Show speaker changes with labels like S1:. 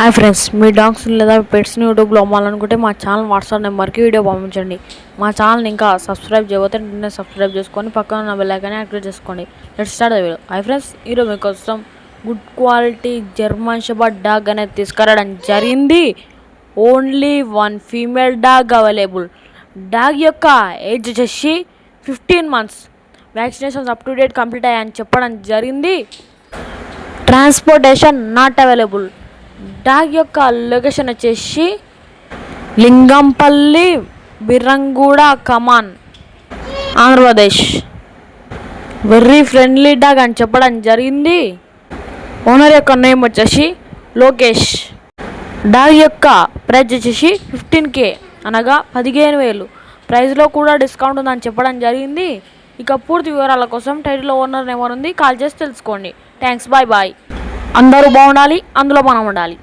S1: Hi friends, మీ dogs లేదా పెట్స్ని యూట్యూబ్లో అమ్మాలనుకుంటే మా ఛానల్ వాట్సాప్ నెంబర్కి వీడియో పంపించండి. మా ఛానల్ ఇంకా సబ్స్క్రైబ్ చేయబోతే వెంటనే సబ్స్క్రైబ్ చేసుకొని పక్కన ఉన్న బెల్ ఐకాన్ని యాక్టివేట్ చేసుకోండి. Let's start the video. Hi friends, ఈరోజు మీకోసం good quality German shepherd dog అనేది తీసుకురావడం జరిగింది. Only one female dog available. Dog యొక్క ఏజ్ వచ్చేసి 15 months. Vaccinations up to date complete అయ్యాయని చెప్పడం జరిగింది. Transportation not available. డాగ్ యొక్క లొకేషన్ వచ్చేసి లింగంపల్లి, బిర్రంగూడ, కమాన్, ఆంధ్రప్రదేశ్. వెర్రీ ఫ్రెండ్లీ డాగ్ అని చెప్పడం జరిగింది. ఓనర్ యొక్క నేమ్ వచ్చేసి లోకేష్. డాగ్ యొక్క ప్రైజ్ వచ్చేసి 15K, అనగా 15,000. ప్రైజ్లో కూడా డిస్కౌంట్ ఉందని చెప్పడం జరిగింది. ఇక పూర్తి వివరాల కోసం టైటిల్లో ఓనర్ నెంబర్ ఉంది, కాల్ చేసి తెలుసుకోండి. Thanks, bye bye. అందరూ బాగుండాలి, అందులో మనం ఉండాలి.